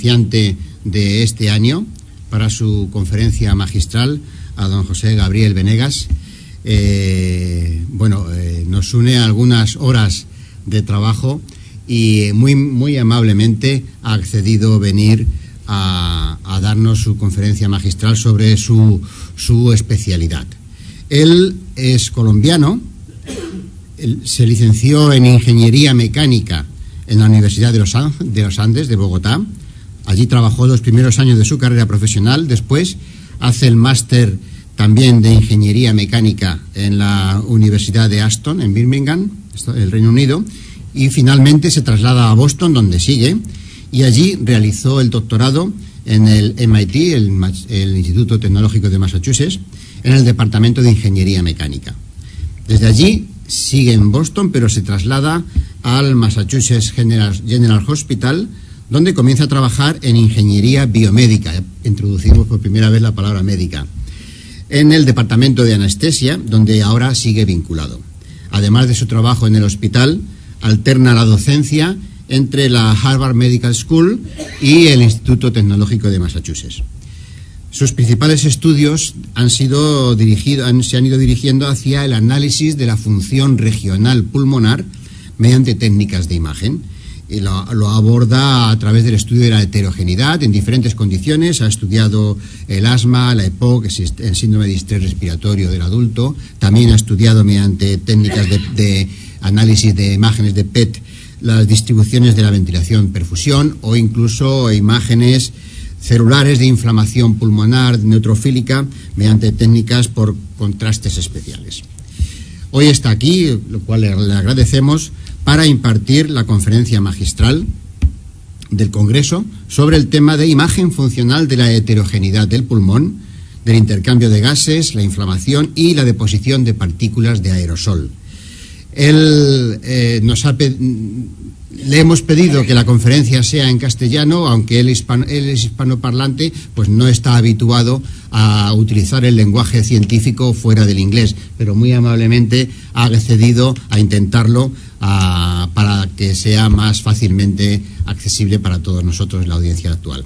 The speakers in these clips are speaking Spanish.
conferenciante de este año para su conferencia magistral, a don José Gabriel Venegas. Nos une algunas horas de trabajo y muy amablemente ha accedido a venir a darnos su conferencia magistral sobre su especialidad. Él es colombiano, se licenció en Ingeniería Mecánica en la Universidad de los Andes de Bogotá. Allí trabajó los primeros años de su carrera profesional. Después hace el máster también de Ingeniería Mecánica en la Universidad de Aston, en Birmingham, el Reino Unido, y finalmente se traslada a Boston, donde sigue, y allí realizó el doctorado en el MIT, el Instituto Tecnológico de Massachusetts, en el Departamento de Ingeniería Mecánica. Desde allí sigue en Boston, pero se traslada al Massachusetts General Hospital, donde comienza a trabajar en ingeniería biomédica. Introducimos por primera vez la palabra médica. En el departamento de anestesia, donde ahora sigue vinculado. Además de su trabajo en el hospital, alterna la docencia entre la Harvard Medical School y el Instituto Tecnológico de Massachusetts. Sus principales estudios se han ido dirigiendo hacia el análisis de la función regional pulmonar mediante técnicas de imagen. Y lo aborda a través del estudio de la heterogeneidad en diferentes condiciones. Ha estudiado el asma, la EPOC, el síndrome de distrés respiratorio del adulto. También ha estudiado mediante técnicas de análisis de imágenes de PET las distribuciones de la ventilación-perfusión o incluso imágenes celulares de inflamación pulmonar neutrofílica mediante técnicas por contrastes especiales. Hoy está aquí, lo cual le agradecemos, para impartir la conferencia magistral del Congreso sobre el tema de imagen funcional de la heterogeneidad del pulmón, del intercambio de gases, la inflamación y la deposición de partículas de aerosol. Le hemos pedido que la conferencia sea en castellano, aunque él es hispanoparlante, pues no está habituado a utilizar el lenguaje científico fuera del inglés, pero muy amablemente ha accedido a intentarlo para que sea más fácilmente accesible para todos nosotros en la audiencia actual.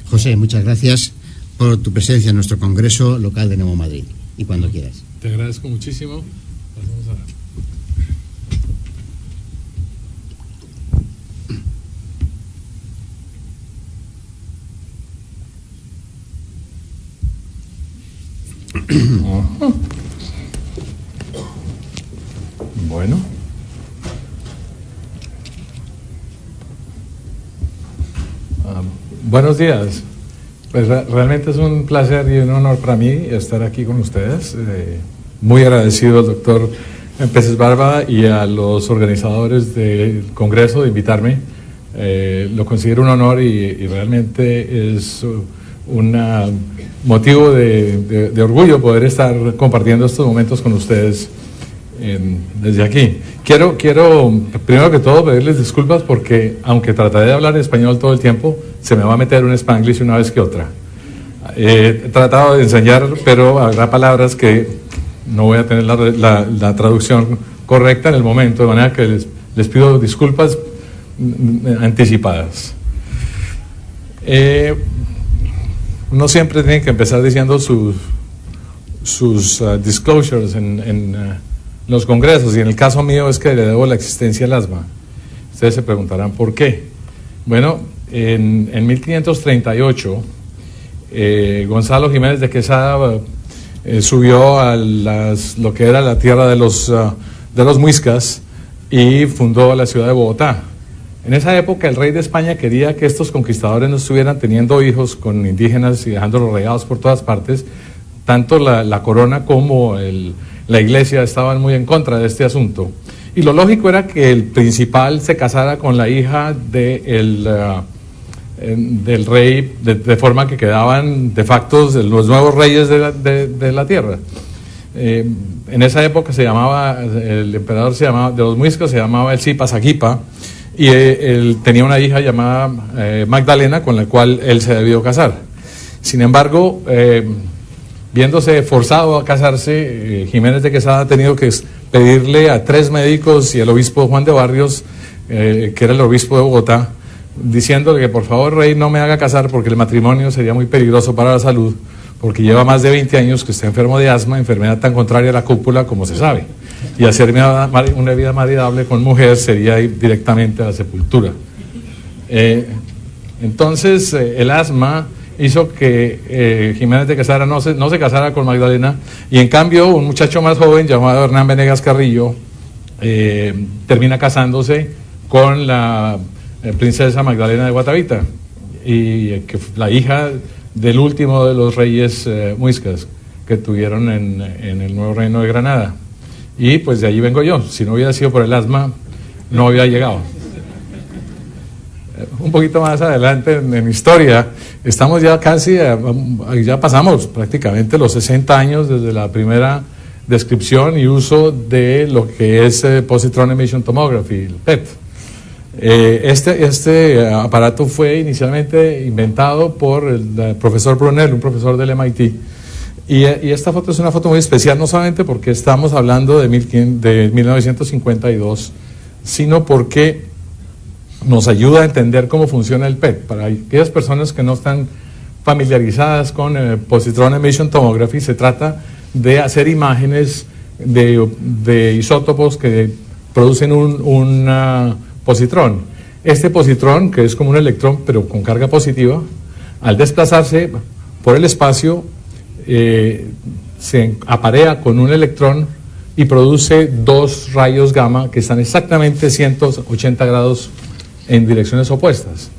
José, muchas gracias por tu presencia en nuestro Congreso local de Nuevo Madrid, y cuando quieras. Te agradezco muchísimo. Pasamos a... Bueno. Buenos días. Pues realmente es un placer y un honor para mí estar aquí con ustedes. Muy agradecido al doctor Peces Barba y a los organizadores del Congreso de invitarme. Lo considero un honor y realmente es un motivo de orgullo poder estar compartiendo estos momentos con ustedes desde aquí. Quiero primero que todo pedirles disculpas porque aunque trataré de hablar español todo el tiempo, se me va a meter un spanglish una vez que otra. He tratado de enseñar, pero habrá palabras que no voy a tener la traducción correcta en el momento, de manera que les pido disculpas anticipadas. Uno siempre tiene que empezar diciendo sus disclosures en los congresos, y en el caso mío es que le debo la existencia al asma. Ustedes se preguntarán por qué. Bueno, en 1538 Gonzalo Jiménez de Quesada subió a lo que era la tierra de los muiscas y fundó la ciudad de Bogotá. En esa época el rey de España quería que estos conquistadores no estuvieran teniendo hijos con indígenas y dejándolos regados por todas partes. Tanto la corona como la iglesia estaban muy en contra de este asunto. Y lo lógico era que el principal se casara con la hija del rey, de forma que quedaban de facto los nuevos reyes de la tierra. En esa época el emperador de los muiscas se llamaba el Zipa Zaquipa, y él tenía una hija llamada Magdalena, con la cual él se debió casar. Sin embargo, viéndose forzado a casarse, Jiménez de Quesada ha tenido que pedirle a 3 médicos y al obispo Juan de Barrios, que era el obispo de Bogotá, diciéndole que por favor, rey, no me haga casar porque el matrimonio sería muy peligroso para la salud, porque lleva más de 20 años que está enfermo de asma, enfermedad tan contraria a la cúpula como se sabe. Y hacerme una vida maridable con mujer sería ir directamente a la sepultura. Entonces, el asma hizo que Jiménez de Quesada no se casara con Magdalena, y en cambio un muchacho más joven llamado Hernán Venegas Carrillo termina casándose con la princesa Magdalena de Guatavita, y que la hija del último de los reyes muiscas que tuvieron en el Nuevo Reino de Granada. Y pues de allí vengo yo. Si no hubiera sido por el asma, no hubiera llegado. Un poquito más adelante en historia, estamos ya casi, ya pasamos prácticamente los 60 años desde la primera descripción y uso de lo que es Positron Emission Tomography, el PET. Este aparato fue inicialmente inventado por el profesor Brunel, un profesor del MIT, y esta foto es una foto muy especial, no solamente porque estamos hablando de 1952, sino porque nos ayuda a entender cómo funciona el PET. Para aquellas personas que no están familiarizadas con Positron Emission Tomography, se trata de hacer imágenes de isótopos que producen un positrón. Este positrón, que es como un electrón pero con carga positiva, al desplazarse por el espacio se aparea con un electrón y produce dos rayos gamma que están exactamente 180 grados en direcciones opuestas.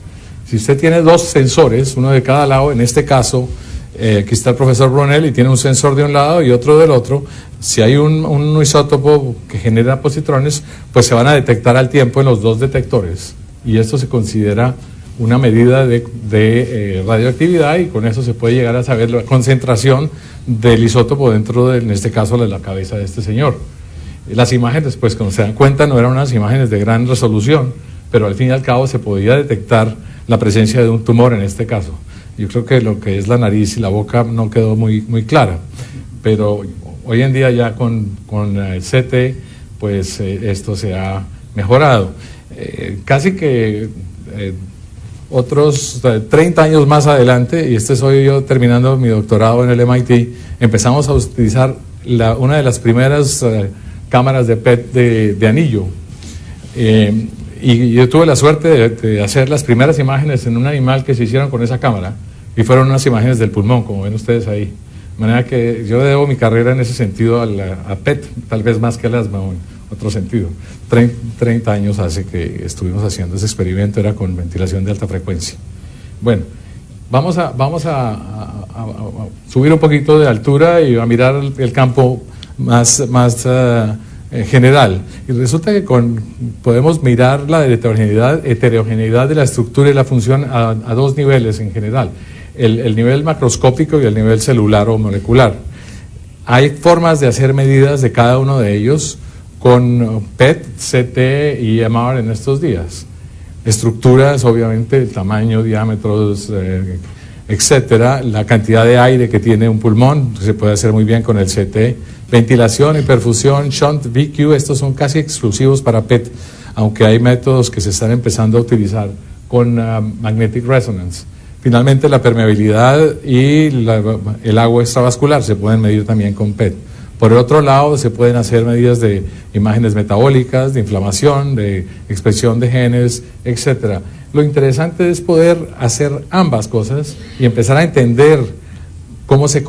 Si usted tiene dos sensores, uno de cada lado, en este caso aquí está el profesor Brunel y tiene un sensor de un lado y otro del otro, si hay un isótopo que genera positrones, pues se van a detectar al tiempo en los dos detectores, y esto se considera una medida de radioactividad, y con eso se puede llegar a saber la concentración del isótopo dentro de, en este caso, de la cabeza de este señor. Las imágenes, pues como se dan cuenta, no eran unas imágenes de gran resolución, pero al fin y al cabo se podía detectar la presencia de un tumor en este caso. Yo creo que lo que es la nariz y la boca no quedó muy clara, pero hoy en día ya con el CT, pues esto se ha mejorado. Casi que otros 30 años más adelante, y soy yo terminando mi doctorado en el MIT, empezamos a utilizar una de las primeras cámaras de PET de anillo. Y yo tuve la suerte de hacer las primeras imágenes en un animal que se hicieron con esa cámara, y fueron unas imágenes del pulmón, como ven ustedes ahí. De manera que yo debo mi carrera en ese sentido a PET, tal vez más que al asma, o en otro sentido. 30 años hace que estuvimos haciendo ese experimento, era con ventilación de alta frecuencia. Bueno, vamos a subir un poquito de altura y a mirar el campo más general, y resulta que podemos mirar la heterogeneidad de la estructura y la función a dos niveles en general, el nivel macroscópico y el nivel celular o molecular. Hay formas de hacer medidas de cada uno de ellos con PET, CT y MR en estos días. Estructuras, obviamente, el tamaño, diámetros, etcétera, la cantidad de aire que tiene un pulmón, se puede hacer muy bien con el CT. Ventilación y perfusión, shunt, VQ, estos son casi exclusivos para PET, aunque hay métodos que se están empezando a utilizar con magnetic resonance. Finalmente, la permeabilidad y el agua extravascular se pueden medir también con PET. Por el otro lado, se pueden hacer medidas de imágenes metabólicas, de inflamación, de expresión de genes, etcétera. Lo interesante es poder hacer ambas cosas y empezar a entender cómo se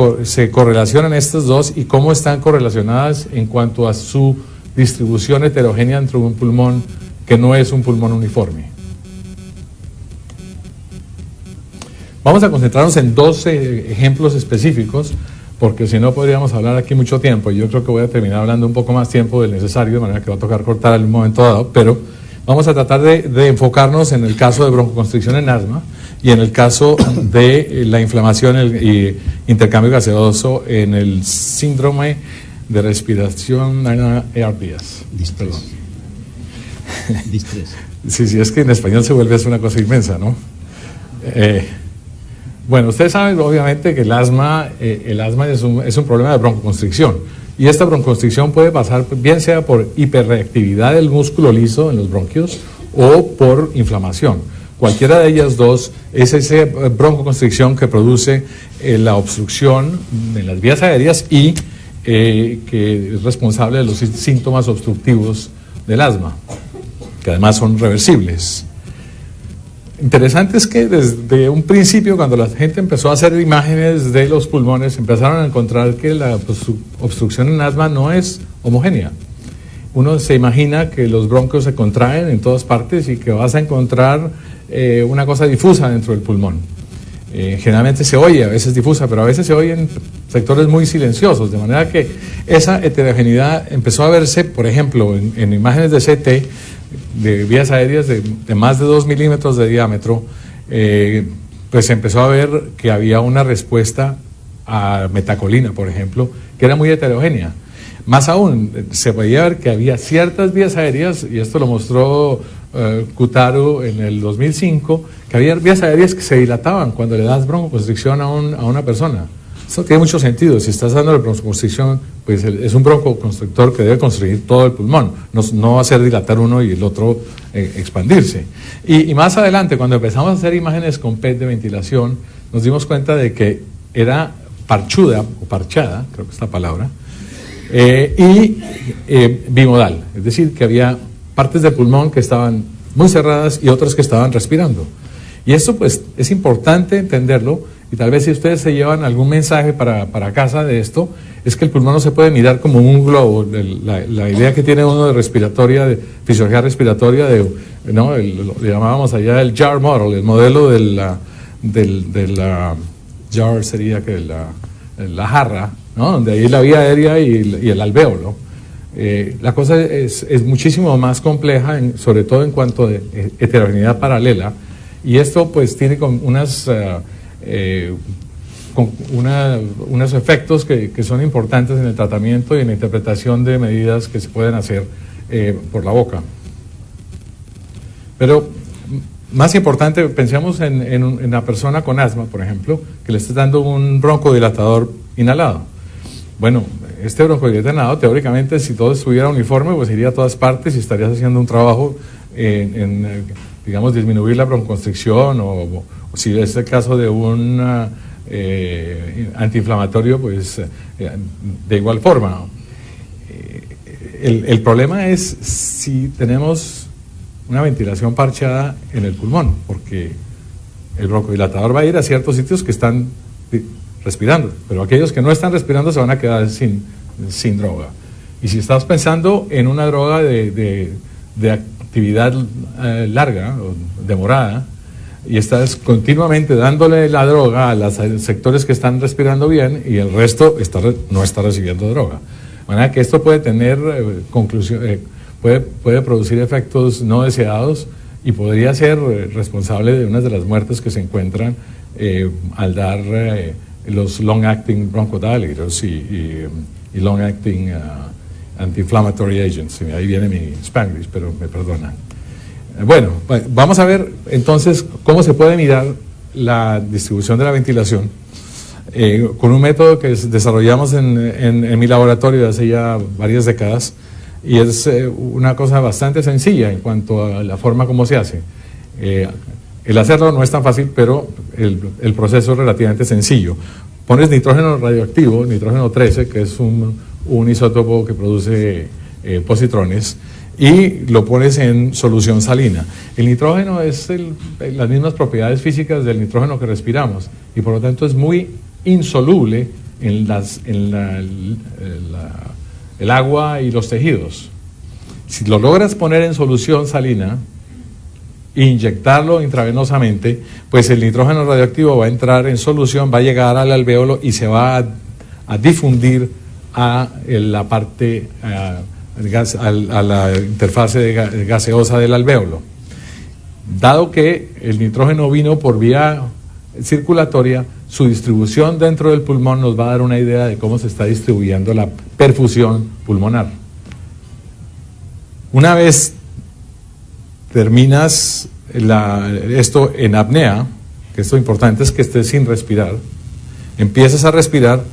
correlacionan estas dos y cómo están correlacionadas en cuanto a su distribución heterogénea entre un pulmón que no es un pulmón uniforme. Vamos a concentrarnos en dos ejemplos específicos, porque si no podríamos hablar aquí mucho tiempo, y yo creo que voy a terminar hablando un poco más tiempo del necesario, de manera que va a tocar cortar en un momento dado, pero vamos a tratar de enfocarnos en el caso de broncoconstricción en asma y en el caso de la inflamación y intercambio gaseoso en el síndrome de respiración ARDS. Distrés. Sí, es que en español se vuelve a ser una cosa inmensa, ¿no? Bueno, ustedes saben obviamente que el asma es un problema de broncoconstricción, y esta broncoconstricción puede pasar bien sea por hiperreactividad del músculo liso en los bronquios o por inflamación. Cualquiera de ellas dos es esa broncoconstricción que produce la obstrucción en las vías aéreas y que es responsable de los síntomas obstructivos del asma, que además son reversibles. Interesante es que desde un principio, cuando la gente empezó a hacer imágenes de los pulmones, empezaron a encontrar que la obstrucción en asma no es homogénea. Uno se imagina que los bronquios se contraen en todas partes y que vas a encontrar una cosa difusa dentro del pulmón. Generalmente se oye, a veces difusa, pero a veces se oye en sectores muy silenciosos, de manera que esa heterogeneidad empezó a verse, por ejemplo, en imágenes de CT, de vías aéreas de más de 2 milímetros de diámetro, pues se empezó a ver que había una respuesta a metacolina, por ejemplo, que era muy heterogénea. Más aún, se podía ver que había ciertas vías aéreas, y esto lo mostró Kutaru en el 2005, que había vías aéreas que se dilataban cuando le das broncoconstricción a una persona. Esto tiene mucho sentido. Si estás dando la broncoconstricción, pues es un broncoconstrictor que debe constriñir todo el pulmón, no hacer dilatar uno y el otro expandirse. Y más adelante, cuando empezamos a hacer imágenes con PET de ventilación, nos dimos cuenta de que era parchuda o parchada, creo que es la palabra, y bimodal, es decir, que había partes del pulmón que estaban muy cerradas y otras que estaban respirando. Y esto pues es importante entenderlo, y tal vez si ustedes se llevan algún mensaje para casa de esto, es que el pulmón no se puede mirar como un globo. La idea que tiene uno de respiratoria, de fisiología respiratoria, ¿no? Lo llamábamos allá el jar model, el modelo de la jar sería que la jarra, ¿no? Donde hay la vía aérea y el alvéolo. La cosa es muchísimo más compleja, sobre todo en cuanto a heterogeneidad paralela, y esto pues tiene unos efectos que son importantes en el tratamiento y en la interpretación de medidas que se pueden hacer por la boca. Pero más importante, pensemos en una persona con asma, por ejemplo, que le esté dando un broncodilatador inhalado. Bueno, este broncodilatador inhalado, teóricamente, si todo estuviera uniforme, pues iría a todas partes y estarías haciendo un trabajo digamos, disminuir la broncoconstricción, o si es el caso de un antiinflamatorio, pues de igual forma. El problema es si tenemos una ventilación parchada en el pulmón, porque el broncodilatador va a ir a ciertos sitios que están respirando, pero aquellos que no están respirando se van a quedar sin droga. Y si estás pensando en una droga de actividad larga o demorada, y estás continuamente dándole la droga a los sectores que están respirando bien y el resto no está recibiendo droga. De manera que esto puede tener puede producir efectos no deseados y podría ser responsable de una de las muertes que se encuentran al dar los long-acting bronchodilators y long-acting anti-inflammatory agents. Ahí viene mi Spanglish, pero me perdonan. Bueno, vamos a ver entonces cómo se puede mirar la distribución de la ventilación con un método que desarrollamos en mi laboratorio hace ya varias décadas, y es una cosa bastante sencilla en cuanto a la forma como se hace. El hacerlo no es tan fácil, pero el proceso es relativamente sencillo. Pones nitrógeno radioactivo, nitrógeno 13, que es un isótopo que produce positrones, y lo pones en solución salina. El nitrógeno es las mismas propiedades físicas del nitrógeno que respiramos, y por lo tanto es muy insoluble en el agua y los tejidos. Si lo logras poner en solución salina e inyectarlo intravenosamente, pues el nitrógeno radioactivo va a entrar en solución, va a llegar al alvéolo y se va a difundir a la parte, a la interfase gaseosa del alvéolo. Dado que el nitrógeno vino por vía circulatoria, su distribución dentro del pulmón nos va a dar una idea de cómo se está distribuyendo la perfusión pulmonar. Una vez terminas esto en apnea, que esto importante es que estés sin respirar, empiezas a respirar,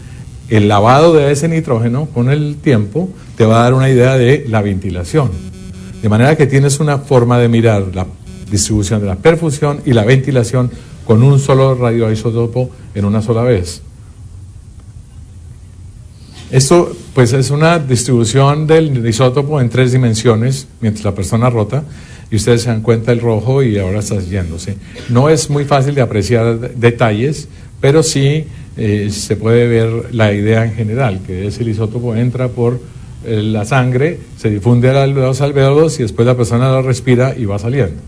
el lavado de ese nitrógeno con el tiempo te va a dar una idea de la ventilación. De manera que tienes una forma de mirar la distribución de la perfusión y la ventilación con un solo radioisótopo en una sola vez. Esto pues es una distribución del isótopo en 3 dimensiones mientras la persona rota, y ustedes se dan cuenta el rojo y ahora está yéndose. No es muy fácil de apreciar detalles, pero sí se puede ver la idea en general, que es el isótopo entra por la sangre, se difunde a los alvéolos y después la persona lo respira y va saliendo.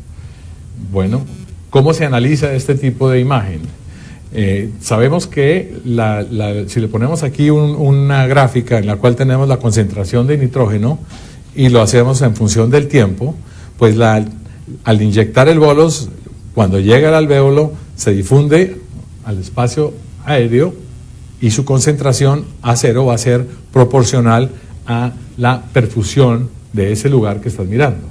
Bueno, ¿cómo se analiza este tipo de imagen? Sabemos que si le ponemos aquí una gráfica en la cual tenemos la concentración de nitrógeno y lo hacemos en función del tiempo, pues al inyectar el bolos, cuando llega al alvéolo, se difunde al espacio aéreo y su concentración A0 va a ser proporcional a la perfusión de ese lugar que estás mirando.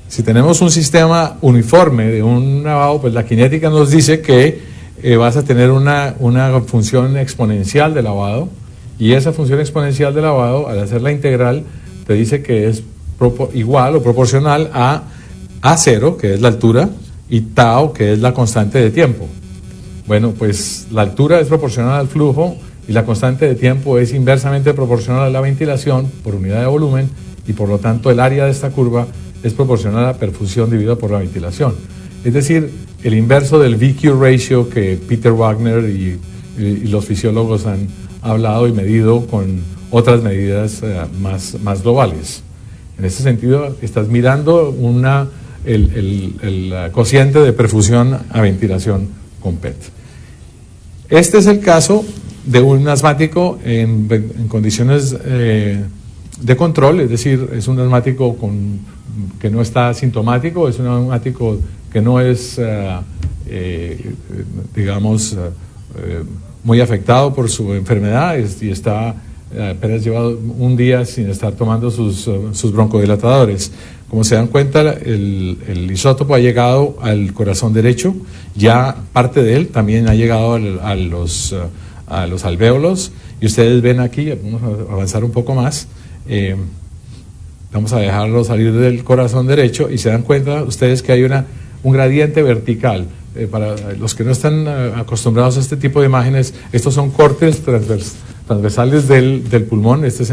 Si tenemos un sistema uniforme de un lavado, pues la cinética nos dice que vas a tener una función exponencial de lavado, y esa función exponencial de lavado, al hacer la integral, te dice que es igual o proporcional a A0, que es la altura, y tau, que es la constante de tiempo. Bueno, pues la altura es proporcional al flujo y la constante de tiempo es inversamente proporcional a la ventilación por unidad de volumen, y por lo tanto el área de esta curva es proporcional a la perfusión dividida por la ventilación. Es decir, el inverso del VQ ratio que Peter Wagner y los fisiólogos han hablado y medido con otras medidas más globales. En ese sentido, estás mirando el cociente de perfusión a ventilación con PET. Este es el caso de un asmático en condiciones de control, es decir, es un asmático que no está sintomático, es un asmático que no es, muy afectado por su enfermedad y está apenas llevado un día sin estar tomando sus broncodilatadores. Como se dan cuenta, el isótopo ha llegado al corazón derecho, ya parte de él también ha llegado a los alvéolos, y ustedes ven aquí, vamos a avanzar un poco más, vamos a dejarlo salir del corazón derecho y se dan cuenta ustedes que hay un gradiente vertical. Para los que no están acostumbrados a este tipo de imágenes, estos son cortes transversales del pulmón. Este es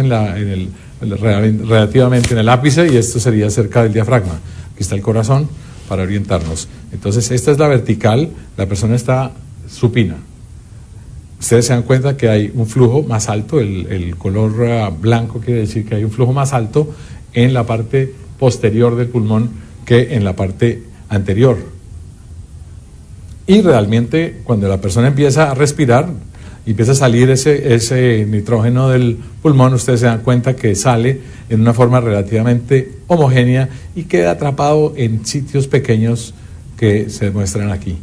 relativamente en el ápice, y esto sería cerca del diafragma. Aquí está el corazón para orientarnos. Entonces esta es la vertical, la persona está supina. Ustedes se dan cuenta que hay un flujo más alto, el color blanco quiere decir que hay un flujo más alto en la parte posterior del pulmón que en la parte anterior. Y realmente cuando la persona empieza a respirar, empieza a salir ese nitrógeno del pulmón, ustedes se dan cuenta que sale en una forma relativamente homogénea y queda atrapado en sitios pequeños que se muestran aquí.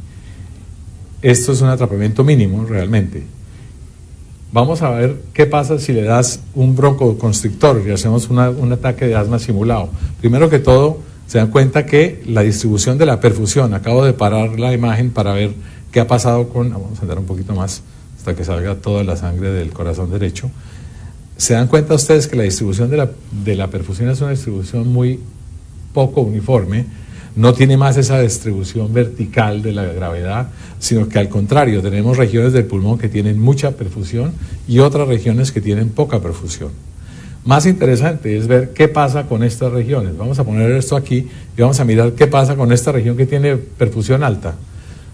Esto es un atrapamiento mínimo realmente. Vamos a ver qué pasa si le das un broncoconstrictor y hacemos un ataque de asma simulado. Primero que todo, se dan cuenta que la distribución de la perfusión, acabo de parar la imagen para ver qué ha pasado vamos a andar un poquito más hasta que salga toda la sangre del corazón derecho. Se dan cuenta ustedes que la distribución de la perfusión es una distribución muy poco uniforme, no tiene más esa distribución vertical de la gravedad, sino que al contrario, tenemos regiones del pulmón que tienen mucha perfusión y otras regiones que tienen poca perfusión. Más interesante es ver qué pasa con estas regiones. Vamos a poner esto aquí y vamos a mirar qué pasa con esta región que tiene perfusión alta,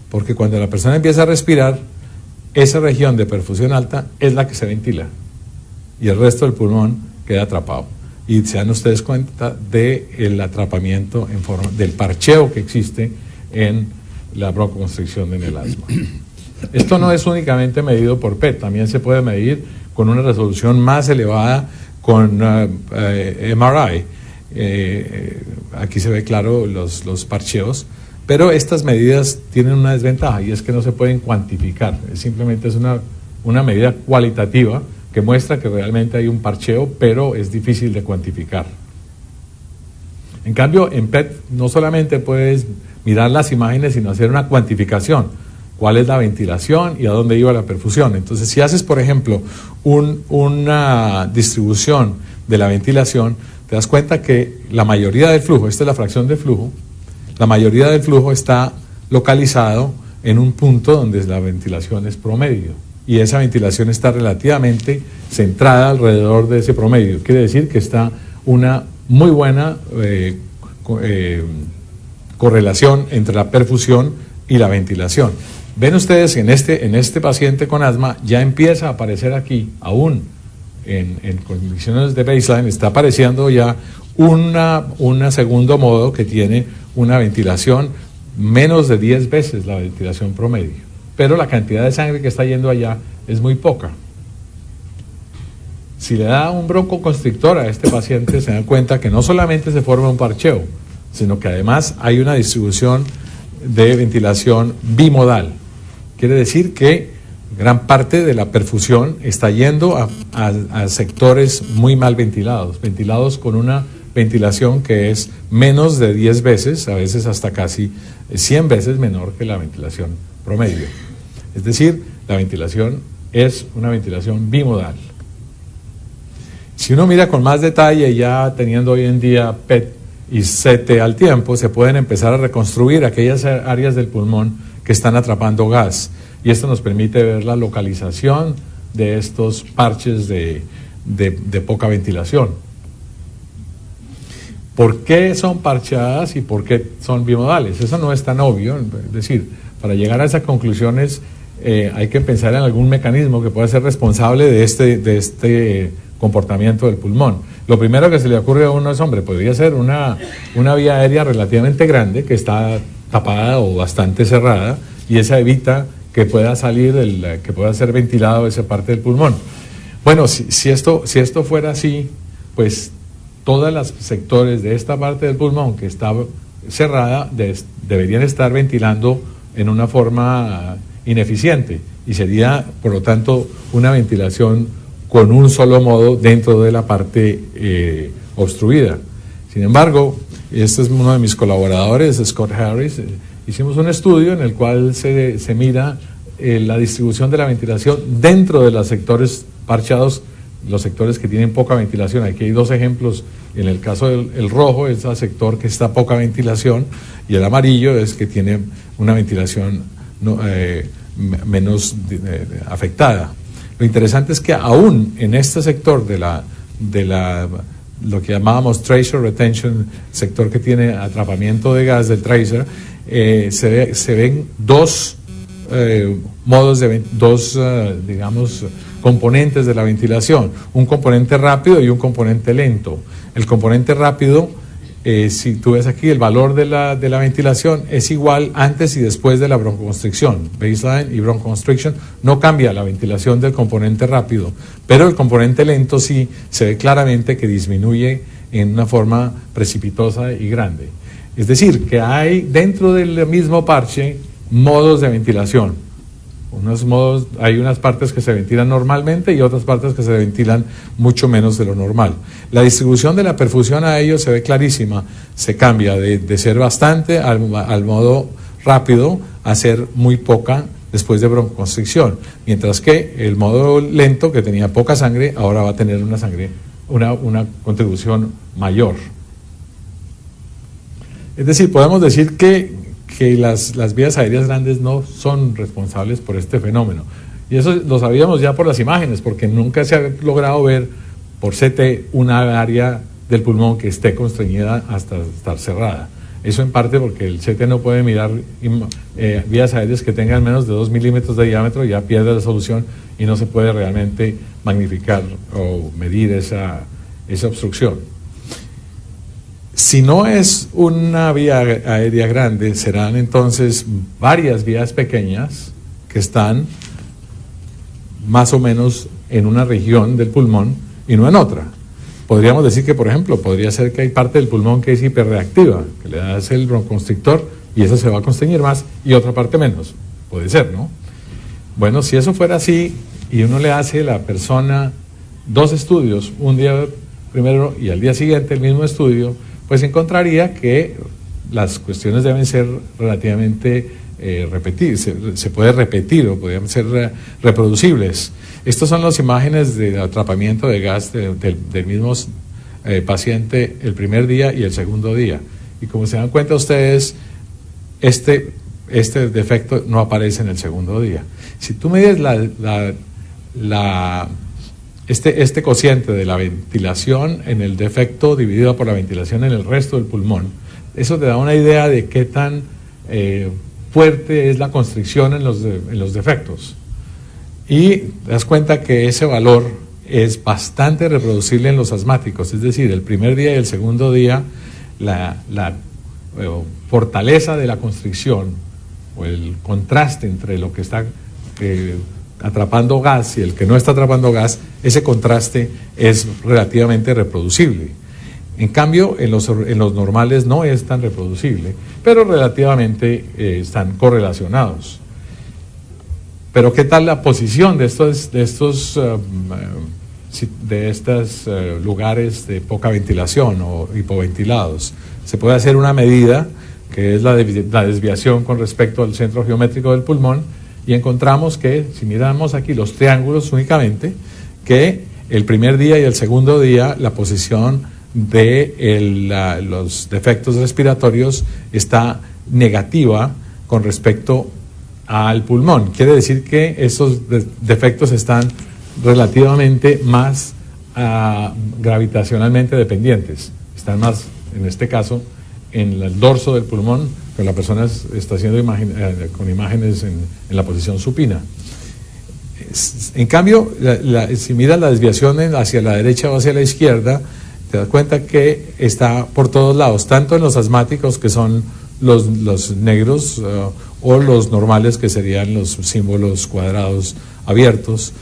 porque cuando la persona empieza a respirar, esa región de perfusión alta es la que se ventila y el resto del pulmón queda atrapado. Y se dan ustedes cuenta del atrapamiento en forma del parcheo que existe en la broncoconstricción en el asma. Esto no es únicamente medido por PET, también se puede medir con una resolución más elevada con MRI. Aquí se ve claro los parcheos, pero estas medidas tienen una desventaja y es que no se pueden cuantificar, simplemente es una medida cualitativa que muestra que realmente hay un parcheo, pero es difícil de cuantificar. En cambio, en PET no solamente puedes mirar las imágenes, sino hacer una cuantificación. ¿Cuál es la ventilación y a dónde iba la perfusión? Entonces, si haces, por ejemplo, una distribución de la ventilación, te das cuenta que la mayoría del flujo, esta es la fracción de flujo, la mayoría del flujo está localizado en un punto donde la ventilación es promedio, y esa ventilación está relativamente centrada alrededor de ese promedio. Quiere decir que está una muy buena correlación entre la perfusión y la ventilación. Ven ustedes que en este paciente con asma ya empieza a aparecer aquí, aún en condiciones de baseline, está apareciendo ya un segundo modo que tiene una ventilación menos de 10 veces la ventilación promedio, pero la cantidad de sangre que está yendo allá es muy poca. Si le da un broncoconstrictor a este paciente, se dan cuenta que no solamente se forma un parcheo, sino que además hay una distribución de ventilación bimodal. Quiere decir que gran parte de la perfusión está yendo a sectores muy mal ventilados con una ventilación que es menos de 10 veces, a veces hasta casi 100 veces menor que la ventilación promedio. Es decir, la ventilación es una ventilación bimodal. Si uno mira con más detalle, ya teniendo hoy en día PET y CT al tiempo, se pueden empezar a reconstruir aquellas áreas del pulmón que están atrapando gas, y esto nos permite ver la localización de estos parches de poca ventilación. ¿Por qué son parcheadas y por qué son bimodales? Eso no es tan obvio, es decir, para llegar a esas conclusiones hay que pensar en algún mecanismo que pueda ser responsable de este comportamiento del pulmón. Lo primero que se le ocurre a uno es, hombre, podría ser una vía aérea relativamente grande que está tapada o bastante cerrada, y esa evita que pueda salir, que pueda ser ventilado esa parte del pulmón. Bueno, si esto fuera así, pues todos los sectores de esta parte del pulmón que está cerrada deberían estar ventilando en una forma ineficiente, y sería, por lo tanto, una ventilación con un solo modo dentro de la parte obstruida. Sin embargo, este es uno de mis colaboradores, Scott Harris. Hicimos un estudio en el cual se mira la distribución de la ventilación dentro de los sectores parchados, los sectores que tienen poca ventilación. Aquí hay dos ejemplos. En el caso del rojo es el sector que está poca ventilación, y el amarillo es que tiene una ventilación menos afectada. Lo interesante es que aún en este sector de lo que llamábamos tracer retention, sector que tiene atrapamiento de gas del tracer, se ven dos digamos, componentes de la ventilación, un componente rápido y un componente lento. El componente rápido, si tú ves aquí, el valor de la ventilación es igual antes y después de la broncoconstricción. Baseline y broncoconstriction no cambia la ventilación del componente rápido, pero el componente lento sí se ve claramente que disminuye en una forma precipitosa y grande. Es decir, que hay dentro del mismo parche modos de ventilación. Hay unas partes que se ventilan normalmente y otras partes que se ventilan mucho menos de lo normal. La distribución de la perfusión a ellos se ve clarísima, se cambia de ser bastante al modo rápido a ser muy poca después de broncoconstricción, mientras que el modo lento, que tenía poca sangre, ahora va a tener una contribución mayor. Es decir, podemos decir que las vías aéreas grandes no son responsables por este fenómeno. Y eso lo sabíamos ya por las imágenes, porque nunca se ha logrado ver por CT una área del pulmón que esté constreñida hasta estar cerrada. Eso en parte porque el CT no puede mirar vías aéreas que tengan menos de 2 milímetros de diámetro, ya pierde la resolución y no se puede realmente magnificar o medir esa obstrucción. Si no es una vía aérea grande, serán entonces varias vías pequeñas que están más o menos en una región del pulmón y no en otra. Podríamos decir que, por ejemplo, podría ser que hay parte del pulmón que es hiperreactiva, que le das el broncoconstrictor y eso se va a constreñir más, y otra parte menos. Puede ser, ¿no? Bueno, si eso fuera así y uno le hace a la persona 2 estudios, un día primero y al día siguiente el mismo estudio, pues encontraría que las cuestiones deben ser relativamente se puede repetir o podrían ser reproducibles. Estas son las imágenes de atrapamiento de gas del mismo paciente el primer día y el segundo día. Y como se dan cuenta ustedes, este defecto no aparece en el segundo día. Si tú mides este cociente de la ventilación en el defecto dividido por la ventilación en el resto del pulmón, eso te da una idea de qué tan fuerte es la constricción en los defectos. Y te das cuenta que ese valor es bastante reproducible en los asmáticos, es decir, el primer día y el segundo día, la fortaleza de la constricción o el contraste entre lo que está atrapando gas y el que no está atrapando gas, ese contraste es relativamente reproducible. En cambio, en los normales no es tan reproducible, pero relativamente están correlacionados. Pero ¿qué tal la posición de estos lugares de poca ventilación o hipoventilados? Se puede hacer una medida que es la desviación con respecto al centro geométrico del pulmón, y encontramos que, si miramos aquí los triángulos únicamente, que el primer día y el segundo día la posición de los defectos respiratorios está negativa con respecto al pulmón. Quiere decir que esos defectos están relativamente más gravitacionalmente dependientes, están más, en este caso, en el dorso del pulmón, que la persona está haciendo con imágenes en la posición supina. En cambio, si miras la desviación hacia la derecha o hacia la izquierda, te das cuenta que está por todos lados, tanto en los asmáticos, que son los negros, o los normales, que serían los símbolos cuadrados abiertos.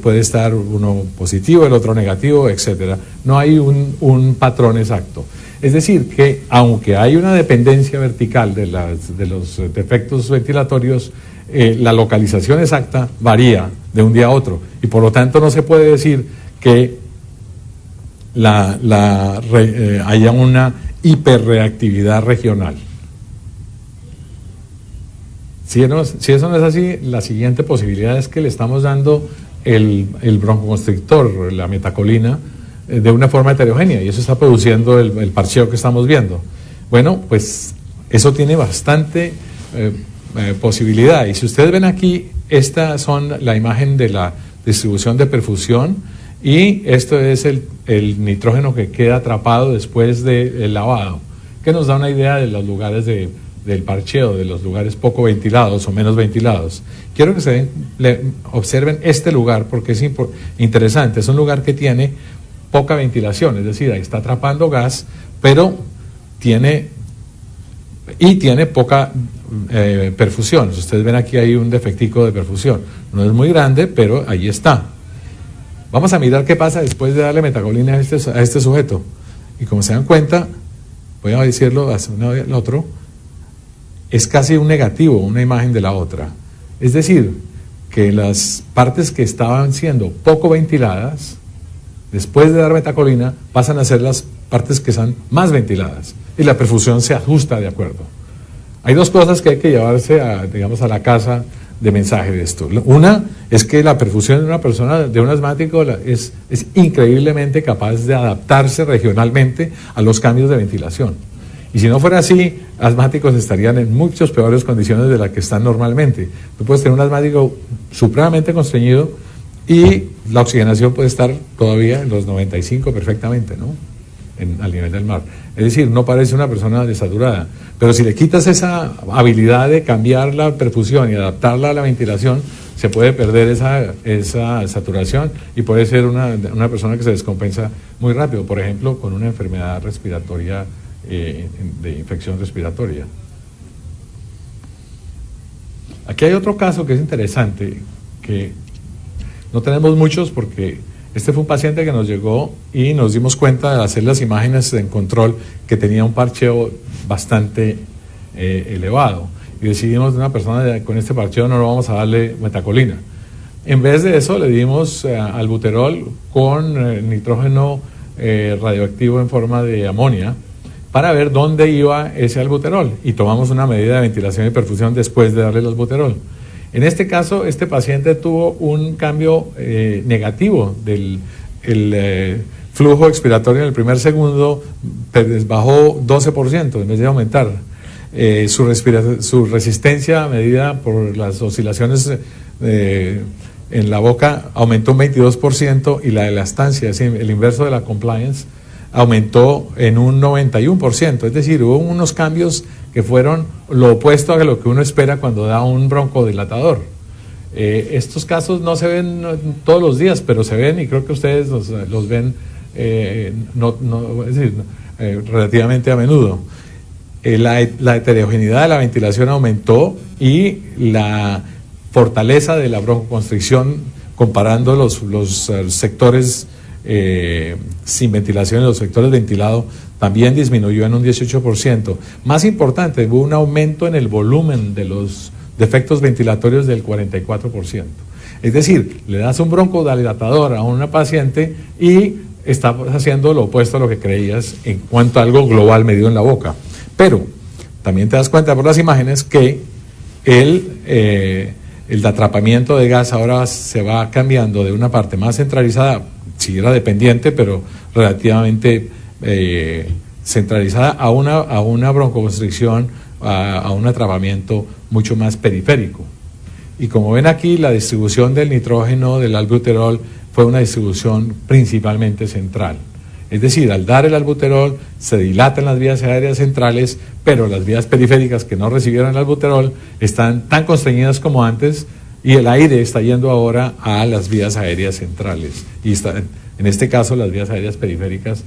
Puede estar uno positivo, el otro negativo, etcétera. No hay un patrón exacto. Es decir, que aunque hay una dependencia vertical de los defectos ventilatorios, la localización exacta varía de un día a otro, y por lo tanto no se puede decir que haya una hiperreactividad regional. Si eso no es así, la siguiente posibilidad es que le estamos dando el broncoconstrictor, la metacolina, de una forma heterogénea, y eso está produciendo el parcheo que estamos viendo. Bueno, pues eso tiene bastante posibilidad. Y si ustedes ven aquí, estas son la imagen de la distribución de perfusión, y esto es el nitrógeno que queda atrapado después del lavado, que nos da una idea de los lugares del parcheo, de los lugares poco ventilados o menos ventilados. Quiero que observen este lugar, porque es interesante. Es un lugar que tiene poca ventilación, es decir, ahí está atrapando gas, pero tiene poca perfusión. Si ustedes ven aquí, hay un defectico de perfusión. No es muy grande, pero ahí está. Vamos a mirar qué pasa después de darle metacolina a este sujeto. Y como se dan cuenta, voy a decirlo hacia uno y al otro, es casi un negativo, una imagen de la otra. Es decir, que las partes que estaban siendo poco ventiladas, después de dar metacolina, pasan a ser las partes que son más ventiladas, y la perfusión se ajusta de acuerdo. Hay dos cosas que hay que llevarse a la casa de mensaje de esto. Una es que la perfusión de una persona, de un asmático, es increíblemente capaz de adaptarse regionalmente a los cambios de ventilación. Y si no fuera así, asmáticos estarían en muchas peores condiciones de las que están normalmente. Tú puedes tener un asmático supremamente constreñido y la oxigenación puede estar todavía en los 95 perfectamente, ¿no? Al nivel del mar. Es decir, no parece una persona desaturada. Pero si le quitas esa habilidad de cambiar la perfusión y adaptarla a la ventilación, se puede perder esa saturación, y puede ser una persona que se descompensa muy rápido, por ejemplo, con una enfermedad respiratoria, de infección respiratoria. Aquí hay otro caso que es interesante, que no tenemos muchos porque este fue un paciente que nos llegó y nos dimos cuenta de hacer las imágenes en control que tenía un parcheo bastante elevado, y decidimos, de una persona con este parcheo no lo vamos a darle metacolina. En vez de eso le dimos albuterol con nitrógeno radioactivo en forma de amonia, para ver dónde iba ese albuterol, y tomamos una medida de ventilación y perfusión después de darle el albuterol. En este caso, este paciente tuvo un cambio negativo del flujo expiratorio en el primer segundo bajó 12% en vez de aumentar. Su resistencia medida por las oscilaciones en la boca aumentó un 22% y la elastancia, es decir, el inverso de la compliance, aumentó en un 91%. Es decir, hubo unos cambios que fueron lo opuesto a lo que uno espera cuando da un broncodilatador. Estos casos no se ven todos los días, pero se ven y creo que ustedes los ven es decir, relativamente a menudo. La heterogeneidad de la ventilación aumentó y la fortaleza de la broncoconstricción, comparando los sectores sin ventilación y los sectores ventilados, también disminuyó en un 18%. Más importante, hubo un aumento en el volumen de los defectos ventilatorios del 44%. Es decir, le das un broncodilatador a una paciente y está haciendo lo opuesto a lo que creías en cuanto a algo global medido en la boca. Pero también te das cuenta por las imágenes que el atrapamiento de gas ahora se va cambiando de una parte más centralizada, si era dependiente, pero relativamente centralizada, a una broncoconstricción, a un atrapamiento mucho más periférico. Y como ven aquí, la distribución del nitrógeno, del albuterol, fue una distribución principalmente central. Es decir, al dar el albuterol se dilatan las vías aéreas centrales, pero las vías periféricas que no recibieron el albuterol están tan constreñidas como antes y el aire está yendo ahora a las vías aéreas centrales. Y en este caso las vías aéreas periféricas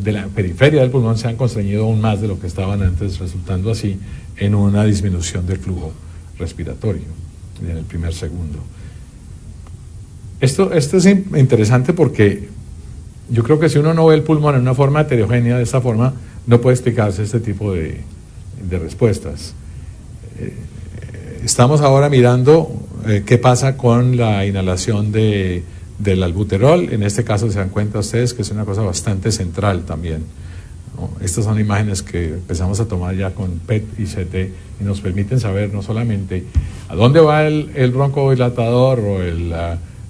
de la periferia del pulmón se han constreñido aún más de lo que estaban antes, resultando así en una disminución del flujo respiratorio en el primer segundo. Esto es interesante porque yo creo que si uno no ve el pulmón en una forma heterogénea, de esta forma, no puede explicarse este tipo de respuestas. Estamos ahora mirando qué pasa con la inhalación del albuterol. En este caso se dan cuenta ustedes que es una cosa bastante central también, ¿no? Estas son imágenes que empezamos a tomar ya con PET y CT y nos permiten saber no solamente a dónde va el broncodilatador o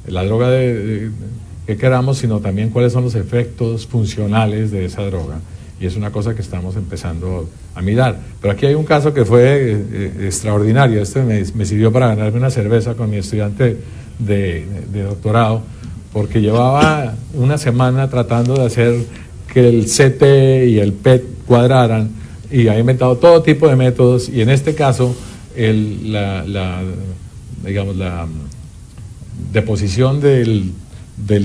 la droga que queramos, sino también cuáles son los efectos funcionales de esa droga. Y es una cosa que estamos empezando a mirar. Pero aquí hay un caso que fue extraordinario. Me sirvió para ganarme una cerveza con mi estudiante de doctorado, porque llevaba una semana tratando de hacer que el CT y el PET cuadraran, y ha inventado todo tipo de métodos, y en este caso la deposición del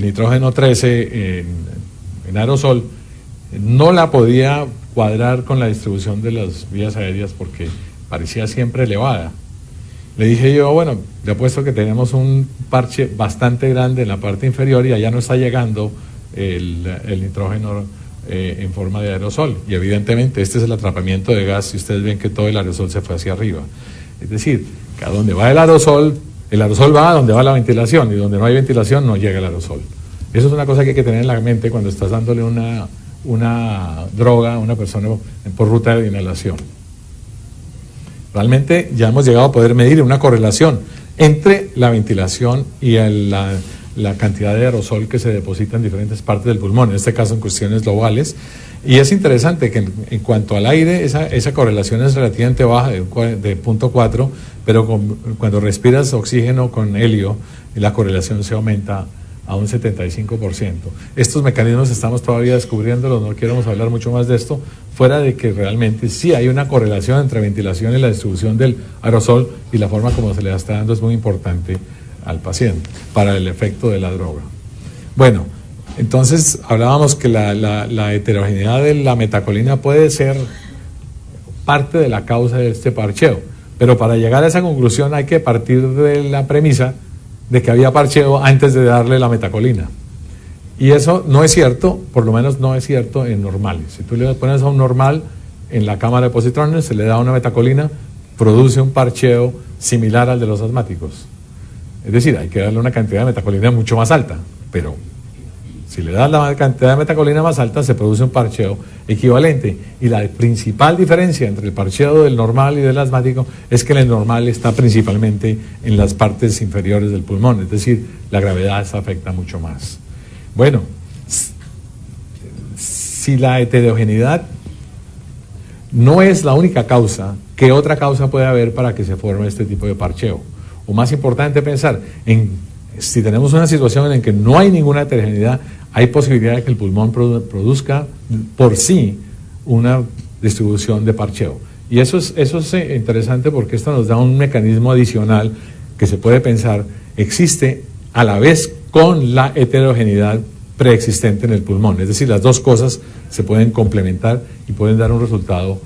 nitrógeno 13 en aerosol no la podía cuadrar con la distribución de las vías aéreas porque parecía siempre elevada. Le dije yo, bueno, le apuesto que tenemos un parche bastante grande en la parte inferior y allá no está llegando el nitrógeno en forma de aerosol. Y evidentemente este es el atrapamiento de gas y ustedes ven que todo el aerosol se fue hacia arriba. Es decir, que a donde va el aerosol va a donde va la ventilación, y donde no hay ventilación no llega el aerosol. Eso es una cosa que hay que tener en la mente cuando estás dándole una droga a una persona por ruta de inhalación. Realmente ya hemos llegado a poder medir una correlación entre la ventilación y la cantidad de aerosol que se deposita en diferentes partes del pulmón, en este caso en cuestiones globales. Y es interesante que en cuanto al aire, esa correlación es relativamente baja, de 0.4, pero cuando respiras oxígeno con helio, la correlación se aumenta a un 75%. Estos mecanismos estamos todavía descubriéndolos, no queremos hablar mucho más de esto, fuera de que realmente sí hay una correlación entre ventilación y la distribución del aerosol, y la forma como se le está dando es muy importante al paciente para el efecto de la droga. Bueno, entonces hablábamos que la heterogeneidad de la metacolina puede ser parte de la causa de este parcheo, pero para llegar a esa conclusión hay que partir de la premisa de que había parcheo antes de darle la metacolina. Y eso no es cierto, por lo menos no es cierto en normales. Si tú le pones a un normal en la cámara de positrones, se le da una metacolina, produce un parcheo similar al de los asmáticos. Es decir, hay que darle una cantidad de metacolina mucho más alta, pero si le das la cantidad de metacolina más alta, se produce un parcheo equivalente. Y la principal diferencia entre el parcheo del normal y del asmático es que el normal está principalmente en las partes inferiores del pulmón, es decir, la gravedad se afecta mucho más. Bueno, si la heterogeneidad no es la única causa, ¿qué otra causa puede haber para que se forme este tipo de parcheo? O más importante, pensar en si tenemos una situación en que no hay ninguna heterogeneidad, hay posibilidad de que el pulmón produzca por sí una distribución de parcheo. Y eso es interesante porque esto nos da un mecanismo adicional que se puede pensar existe a la vez con la heterogeneidad preexistente en el pulmón. Es decir, las dos cosas se pueden complementar y pueden dar un resultado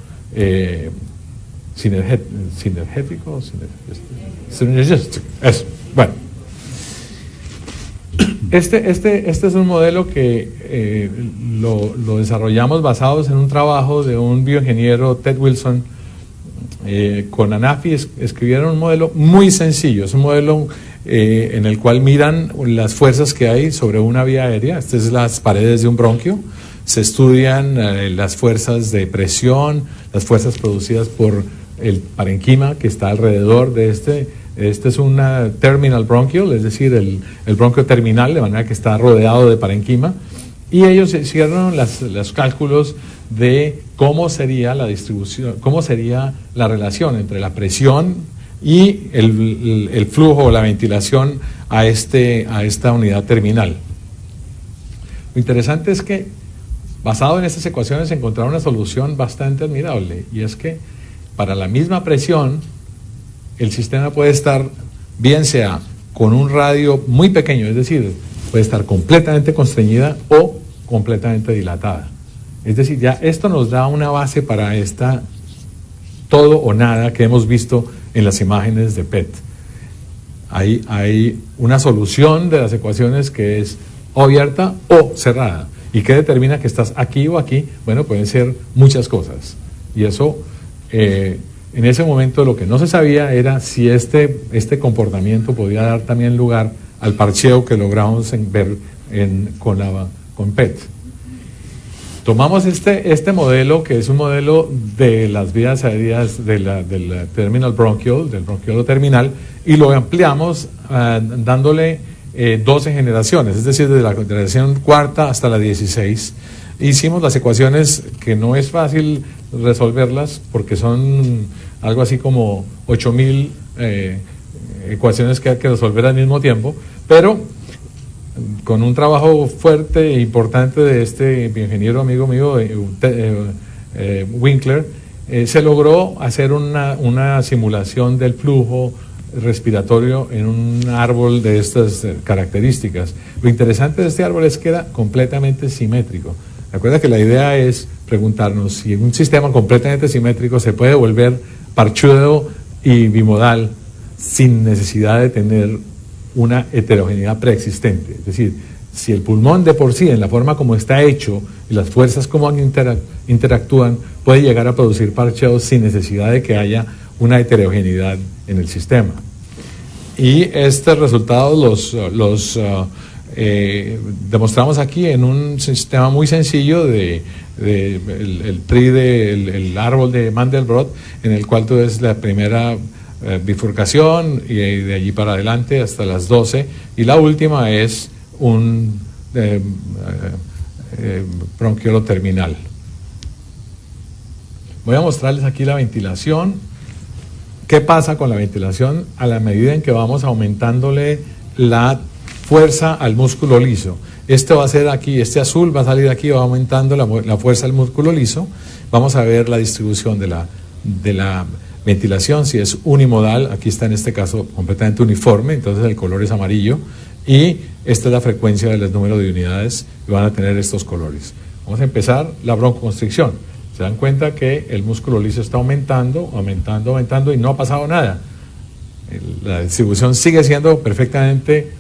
sinergético. Eso. Bueno. Este es un modelo que lo desarrollamos basados en un trabajo de un bioingeniero, Ted Wilson, con ANAFI. Escribieron un modelo muy sencillo. Es un modelo en el cual miran las fuerzas que hay sobre una vía aérea. Estas son las paredes de un bronquio. Se estudian las fuerzas de presión, las fuerzas producidas por el parenquima que está alrededor de este. Este es una terminal bronchial, es decir, el bronquio terminal, de manera que está rodeado de parenquima. Y ellos hicieron los cálculos de cómo sería la distribución, cómo sería la relación entre la presión y el flujo o la ventilación a esta unidad terminal. Lo interesante es que, basado en estas ecuaciones, encontraron una solución bastante admirable, y es que para la misma presión, el sistema puede estar, bien sea con un radio muy pequeño, es decir, puede estar completamente constreñida o completamente dilatada. Es decir, ya esto nos da una base para esta todo o nada que hemos visto en las imágenes de PET. Hay una solución de las ecuaciones que es o abierta o cerrada. ¿Y qué determina que estás aquí o aquí? Bueno, pueden ser muchas cosas. Y eso, en ese momento, lo que no se sabía era si este comportamiento podía dar también lugar al parcheo que logramos ver con PET. Tomamos este modelo, que es un modelo de las vías aéreas del terminal bronchial, del bronquiolo terminal, y lo ampliamos dándole 12 generaciones, es decir, desde la generación cuarta hasta la 16. Hicimos las ecuaciones, que no es fácil resolverlas porque son algo así como 8.000 ecuaciones que hay que resolver al mismo tiempo, pero con un trabajo fuerte e importante de este ingeniero amigo mío, Winkler, se logró hacer una simulación del flujo respiratorio en un árbol de estas características. Lo interesante de este árbol es que era completamente simétrico. Recuerda que la idea es preguntarnos si en un sistema completamente simétrico se puede volver parchudo y bimodal sin necesidad de tener una heterogeneidad preexistente. Es decir, si el pulmón de por sí, en la forma como está hecho y las fuerzas como interactúan, puede llegar a producir parcheos sin necesidad de que haya una heterogeneidad en el sistema. Y estos resultados los demostramos aquí en un sistema muy sencillo el árbol de Mandelbrot, en el cual tú ves la primera bifurcación y de allí para adelante hasta las 12, y la última es un bronquiolo terminal. Voy a mostrarles aquí la ventilación. ¿Qué pasa con la ventilación a la medida en que vamos aumentándole la fuerza al músculo liso? Este va a ser aquí, este azul va a salir aquí, va aumentando la fuerza al músculo liso. Vamos a ver la distribución de la ventilación, si es unimodal. Aquí está en este caso completamente uniforme, entonces el color es amarillo, y esta es la frecuencia del número de unidades que van a tener estos colores. Vamos a empezar la broncoconstricción. Se dan cuenta que el músculo liso está aumentando y no ha pasado nada. La distribución sigue siendo perfectamente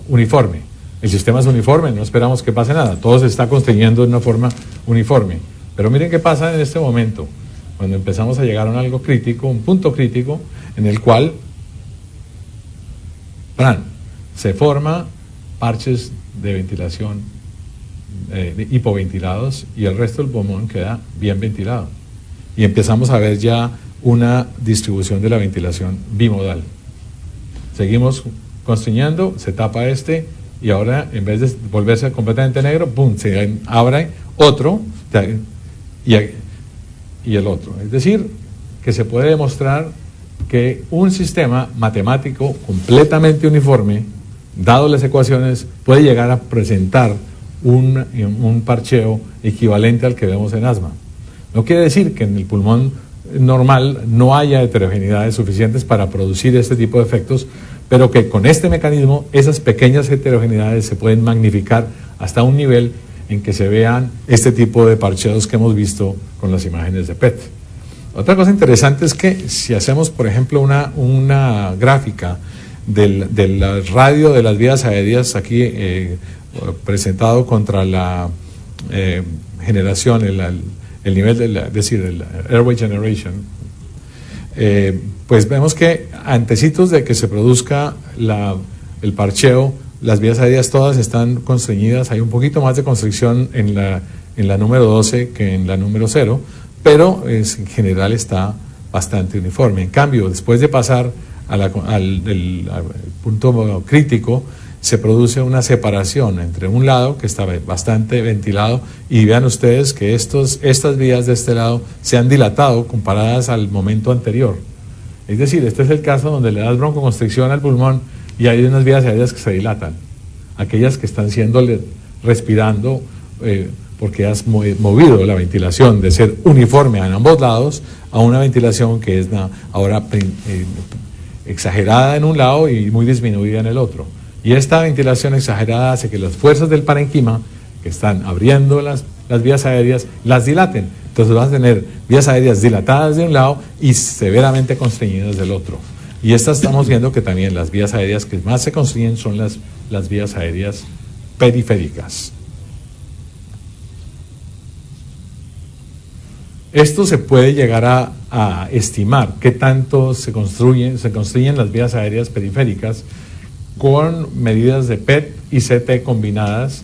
uniforme. El sistema es uniforme, no esperamos que pase nada. Todo se está construyendo de una forma uniforme. Pero miren qué pasa en este momento, cuando empezamos a llegar a algo crítico, un punto crítico, en el cual se forma parches de ventilación hipoventilados, y el resto del pulmón queda bien ventilado. Y empezamos a ver ya una distribución de la ventilación bimodal. Seguimos constriñendo, se tapa y ahora en vez de volverse completamente negro, ¡pum!, se abre otro y el otro. Es decir, que se puede demostrar que un sistema matemático completamente uniforme, dado las ecuaciones, puede llegar a presentar un parcheo equivalente al que vemos en asma. No quiere decir que en el pulmón normal no haya heterogeneidades suficientes para producir este tipo de efectos, pero que con este mecanismo esas pequeñas heterogeneidades se pueden magnificar hasta un nivel en que se vean este tipo de parcheos que hemos visto con las imágenes de PET. Otra cosa interesante es que si hacemos, por ejemplo, una gráfica del radio de las vías aéreas aquí presentado contra la generación, el nivel es decir, el airway generation, pues vemos que antecitos de que se produzca el parcheo, las vías aéreas todas están constreñidas, hay un poquito más de constricción en la número 12 que en la número 0, pero en general está bastante uniforme. En cambio, después de pasar al punto crítico, se produce una separación entre un lado que está bastante ventilado y vean ustedes que estas vías de este lado se han dilatado comparadas al momento anterior. Es decir, este es el caso donde le das broncoconstricción al pulmón y hay unas vías aéreas que se dilatan, aquellas que están siendo respirando porque has movido la ventilación de ser uniforme en ambos lados a una ventilación que es ahora exagerada en un lado y muy disminuida en el otro. Y esta ventilación exagerada hace que las fuerzas del parenquima, que están abriendo las vías aéreas, las dilaten. Entonces vas a tener vías aéreas dilatadas de un lado y severamente constreñidas del otro. Y estamos viendo que también las vías aéreas que más se constreñen son las vías aéreas periféricas. Esto se puede llegar a estimar qué tanto se construyen las vías aéreas periféricas con medidas de PET y CT combinadas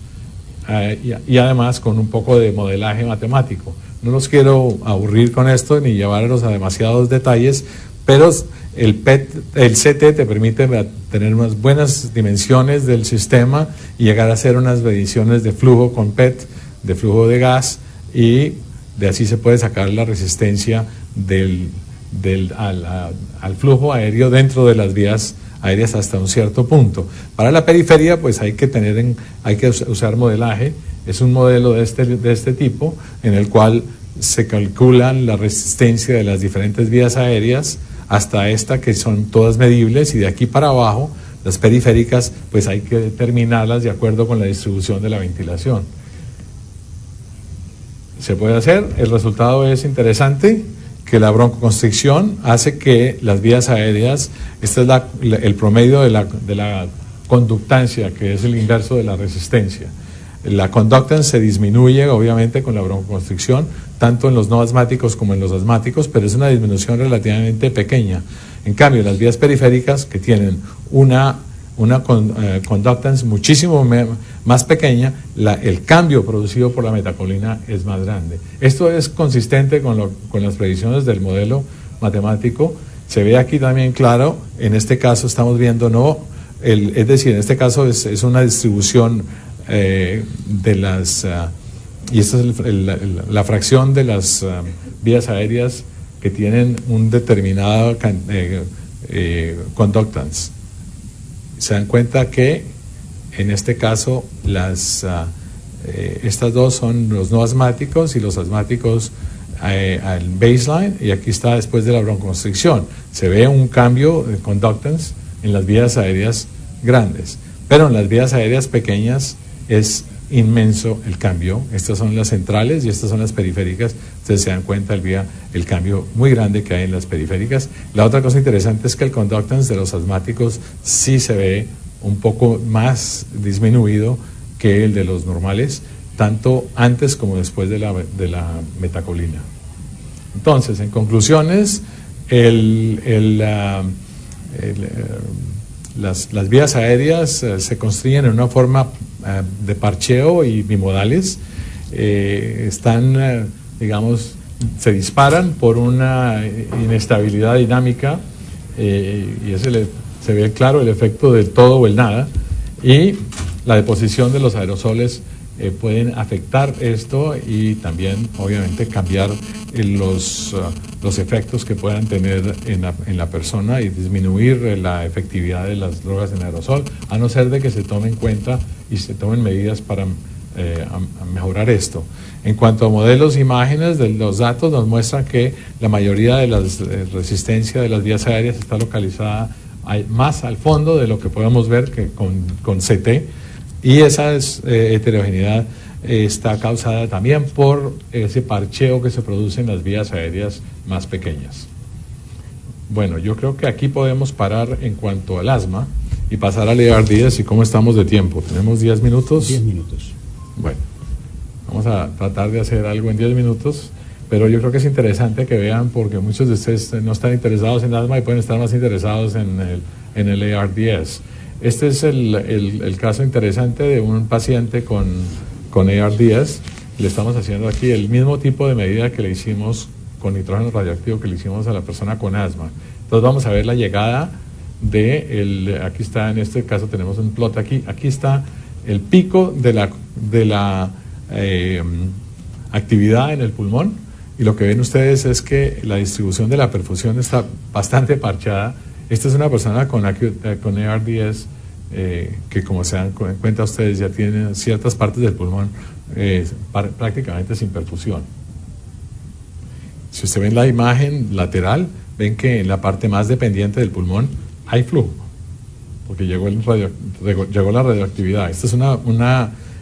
y además con un poco de modelaje matemático. No los quiero aburrir con esto ni llevarlos a demasiados detalles, pero el CT te permite tener unas buenas dimensiones del sistema y llegar a hacer unas mediciones de flujo con PET, de flujo de gas, y de así se puede sacar la resistencia al flujo aéreo dentro de las vías aéreas hasta un cierto punto. Para la periferia, pues hay que usar modelaje. Es un modelo de este tipo en el cual se calculan la resistencia de las diferentes vías aéreas hasta esta, que son todas medibles, y de aquí para abajo las periféricas pues hay que determinarlas de acuerdo con la distribución de la ventilación. Se puede hacer, el resultado es interesante, que la broncoconstricción hace que las vías aéreas, este es el promedio de la conductancia, que es el inverso de la resistencia. La conductance se disminuye obviamente con la broncoconstricción, tanto en los no asmáticos como en los asmáticos, pero es una disminución relativamente pequeña. En cambio, las vías periféricas, que tienen una conductance muchísimo más pequeña, el cambio producido por la metacolina es más grande. Esto es consistente con las predicciones del modelo matemático. Se ve aquí también claro, en este caso estamos viendo, es decir, en este caso es una distribución de las, y esta es la fracción de las vías aéreas que tienen un determinado conductance. Se dan cuenta que en este caso estas dos son los no asmáticos y los asmáticos al baseline, y aquí está después de la broncoconstricción. Se ve un cambio de conductance en las vías aéreas grandes, pero en las vías aéreas pequeñas es inmenso el cambio. Estas son las centrales y estas son las periféricas. Ustedes se dan cuenta el cambio muy grande que hay en las periféricas. La otra cosa interesante es que el conductance de los asmáticos sí se ve un poco más disminuido que el de los normales, tanto antes como después de la metacolina. Entonces, en conclusiones, las vías aéreas se construyen en una forma de parcheo y bimodales, se disparan por una inestabilidad dinámica, y se ve claro el efecto del todo o el nada, y la deposición de los aerosoles pueden afectar esto y también obviamente cambiar los efectos que puedan tener en la persona y disminuir la efectividad de las drogas en aerosol, a no ser de que se tome en cuenta y se tomen medidas para a mejorar esto. En cuanto a modelos e imágenes, los datos nos muestran que la mayoría de la resistencia de las vías aéreas está localizada más al fondo de lo que podemos ver que con CT, y esa heterogeneidad está causada también por ese parcheo que se produce en las vías aéreas más pequeñas. Bueno, yo creo que aquí podemos parar en cuanto al asma y pasar al ARDS. ¿Y cómo estamos de tiempo? ¿Tenemos 10 minutos? 10 minutos. Bueno, vamos a tratar de hacer algo en 10 minutos, pero yo creo que es interesante que vean, porque muchos de ustedes no están interesados en asma y pueden estar más interesados en el ARDS. Este es el caso interesante de un paciente con ARDS. Le estamos haciendo aquí el mismo tipo de medida que le hicimos con nitrógeno radioactivo que le hicimos a la persona con asma. Entonces vamos a ver la llegada aquí está, en este caso tenemos un plot aquí está el pico de la actividad en el pulmón, y lo que ven ustedes es que la distribución de la perfusión está bastante parchada. Esta es una persona con ARDS que, como se dan cuenta ustedes, ya tiene ciertas partes del pulmón prácticamente sin perfusión. Si usted ven la imagen lateral, ven que en la parte más dependiente del pulmón hay flujo, porque llegó la radioactividad.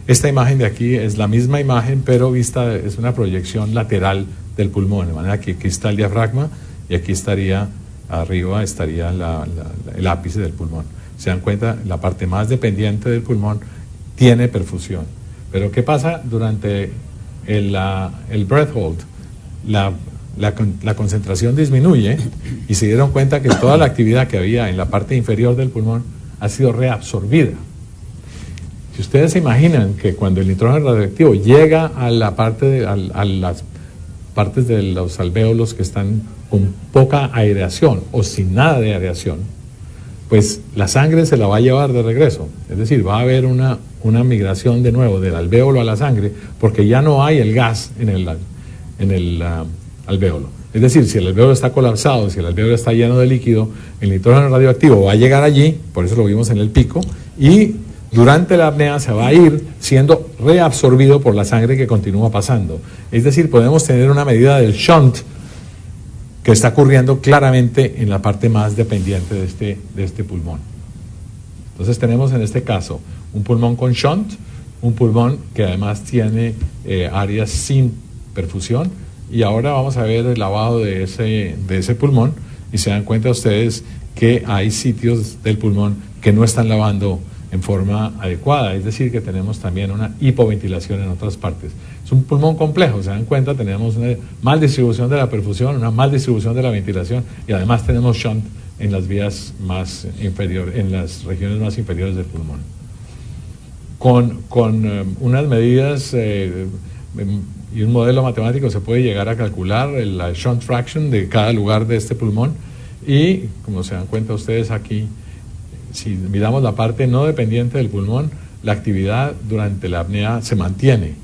Esta imagen de aquí es la misma imagen, pero vista, es una proyección lateral del pulmón, de manera que aquí está el diafragma y aquí arriba estaría el ápice del pulmón. Se dan cuenta, la parte más dependiente del pulmón tiene perfusión. Pero ¿qué pasa durante el breath hold? La concentración disminuye y se dieron cuenta que toda la actividad que había en la parte inferior del pulmón ha sido reabsorbida. Si ustedes se imaginan que cuando el nitrógeno radioactivo llega a las partes de los alvéolos que están con poca aireación o sin nada de aireación, pues la sangre se la va a llevar de regreso. Es decir, va a haber una migración de nuevo del alvéolo a la sangre, porque ya no hay el gas en el alvéolo. Es decir, si el alvéolo está colapsado, si el alvéolo está lleno de líquido, el nitrógeno radioactivo va a llegar allí, por eso lo vimos en el pico, y durante la apnea se va a ir siendo reabsorbido por la sangre que continúa pasando. Es decir, podemos tener una medida del shunt que está ocurriendo claramente en la parte más dependiente de este pulmón. Entonces tenemos en este caso un pulmón con shunt, un pulmón que además tiene áreas sin perfusión, y ahora vamos a ver el lavado de ese pulmón, y se dan cuenta ustedes que hay sitios del pulmón que no están lavando en forma adecuada, es decir, que tenemos también una hipoventilación en otras partes. Es un pulmón complejo, se dan cuenta, tenemos una mal distribución de la perfusión, una mal distribución de la ventilación, y además tenemos shunt en las vías más inferiores, en las regiones más inferiores del pulmón. Con unas medidas y un modelo matemático se puede llegar a calcular la shunt fraction de cada lugar de este pulmón, y como se dan cuenta ustedes aquí, si miramos la parte no dependiente del pulmón, la actividad durante la apnea se mantiene,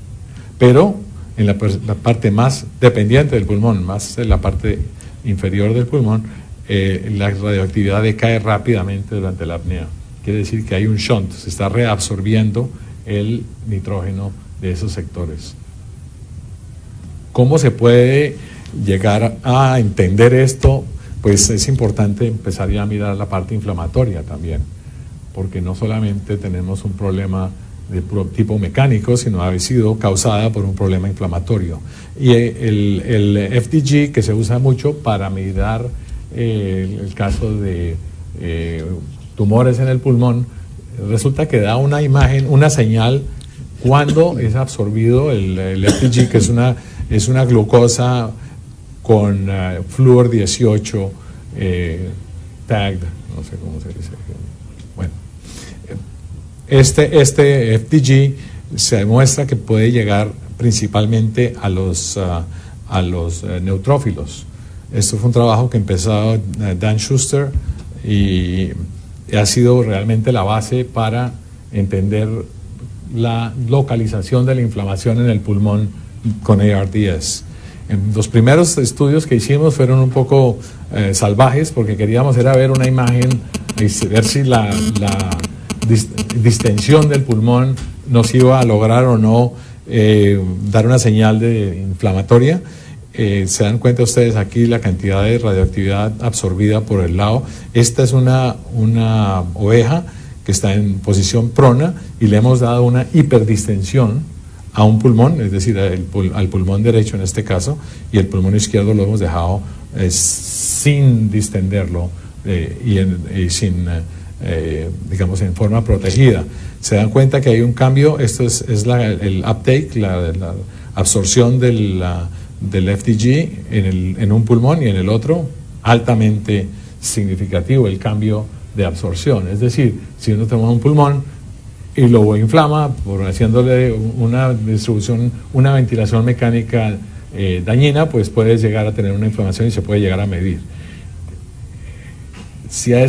pero en la parte más dependiente del pulmón, más en la parte inferior del pulmón, la radioactividad decae rápidamente durante la apnea. Quiere decir que hay un shunt, se está reabsorbiendo el nitrógeno de esos sectores. ¿Cómo se puede llegar a entender esto? Pues es importante empezar ya a mirar la parte inflamatoria también, porque no solamente tenemos un problema de tipo mecánico, sino ha sido causada por un problema inflamatorio. Y el FDG, que se usa mucho para mirar el caso de tumores en el pulmón, resulta que da una imagen, una señal cuando es absorbido el FDG, que es una glucosa con flúor 18 tagged, no sé cómo se dice. Bueno, este FDG se demuestra que puede llegar principalmente a los neutrófilos. Esto fue un trabajo que empezó Dan Schuster y ha sido realmente la base para entender la localización de la inflamación en el pulmón con ARDS. En los primeros estudios que hicimos fueron un poco salvajes, porque queríamos era ver una imagen y ver si la distensión del pulmón nos iba a lograr o no dar una señal inflamatoria. Se dan cuenta ustedes aquí la cantidad de radioactividad absorbida por el lado. Esta es una oveja que está en posición prona y le hemos dado una hiperdistensión a un pulmón, es decir, al pulmón derecho en este caso, y el pulmón izquierdo lo hemos dejado sin distenderlo y sin, digamos, en forma protegida. Se dan cuenta que hay un cambio. Esto es el uptake, la absorción del FDG en un pulmón, y en el otro altamente significativo el cambio de absorción. Es decir, si uno toma un pulmón y lo inflama por haciéndole una distribución, una ventilación mecánica dañina, pues puede llegar a tener una inflamación y se puede llegar a medir. Si a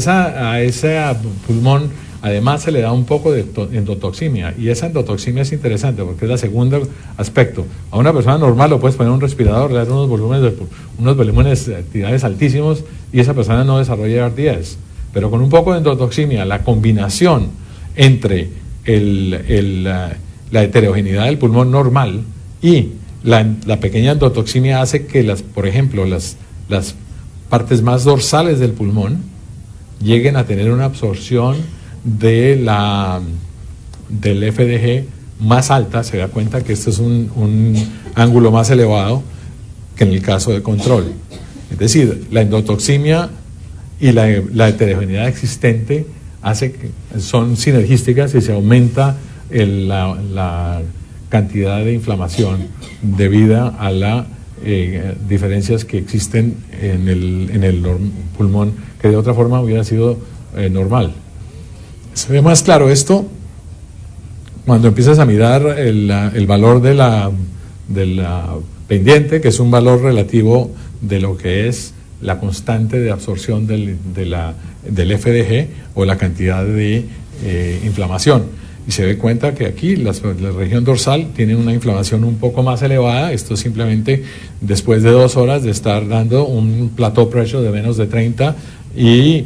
ese pulmón además se le da un poco de endotoxemia, y esa endotoxemia es interesante porque es el segundo aspecto. A una persona normal lo puedes poner un respirador, le das unos volúmenes de actividades altísimos y esa persona no desarrolla ARDS. Pero con un poco de endotoxemia, la combinación entre la heterogeneidad del pulmón normal y la pequeña endotoxemia hace que, por ejemplo, las partes más dorsales del pulmón lleguen a tener una absorción del FDG más alta. Se da cuenta que este es un ángulo más elevado que en el caso de control. Es decir, la endotoxemia y la heterogeneidad existente son sinergísticas y se aumenta la cantidad de inflamación debida a las diferencias que existen en el pulmón, que de otra forma hubiera sido normal. Se ve más claro esto cuando empiezas a mirar el valor de la pendiente, que es un valor relativo de lo que es la constante de absorción del FDG o la cantidad de inflamación. Y se ve cuenta que aquí la región dorsal tiene una inflamación un poco más elevada. Esto es simplemente después de 2 horas de estar dando un plateau pressure de menos de 30 y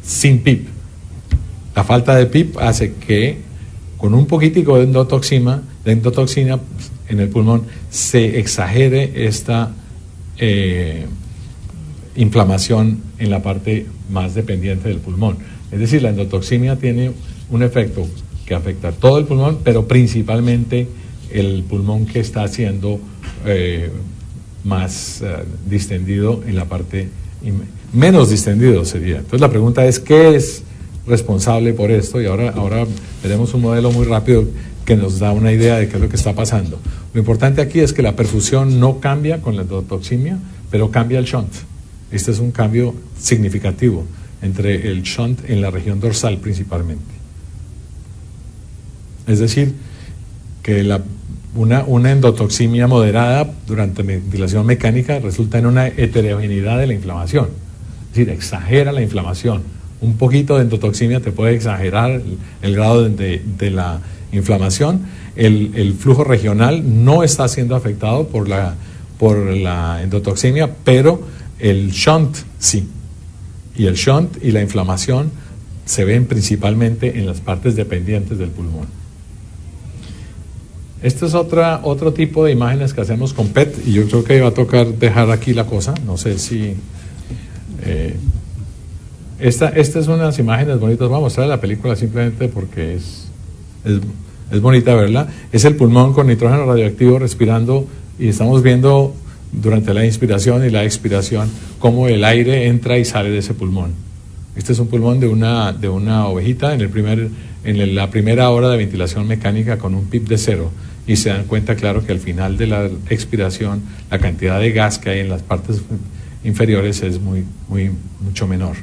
sin PIP. La falta de PIP hace que con un poquitico de endotoxina en el pulmón se exagere esta inflamación en la parte más dependiente del pulmón. Es decir, la endotoxemia tiene un efecto que afecta a todo el pulmón, pero principalmente el pulmón que está siendo más distendido en la parte menos distendido sería. Entonces la pregunta es, ¿qué es responsable por esto? Y ahora veremos un modelo muy rápido que nos da una idea de qué es lo que está pasando. Lo importante aquí es que la perfusión no cambia con la endotoxemia, pero cambia el shunt. Este es un cambio significativo entre el shunt en la región dorsal principalmente. Es decir, que una endotoxemia moderada durante ventilación mecánica resulta en una heterogeneidad de la inflamación. Es decir, exagera la inflamación. Un poquito de endotoxemia te puede exagerar el grado de la inflamación. El flujo regional no está siendo afectado por la endotoxemia, pero el shunt sí. Y el shunt y la inflamación se ven principalmente en las partes dependientes del pulmón. Este es otro tipo de imágenes que hacemos con PET, y yo creo que va a tocar dejar aquí la cosa. No sé si... Esta es unas imágenes bonitas. Vamos a mostrar la película simplemente porque es bonita verla. Es el pulmón con nitrógeno radioactivo respirando, y estamos viendo durante la inspiración y la expiración cómo el aire entra y sale de ese pulmón. Este es un pulmón de una ovejita en la primera hora de ventilación mecánica con un PIP de 0, y se dan cuenta, claro, que al final de la expiración la cantidad de gas que hay en las partes inferiores es mucho menor.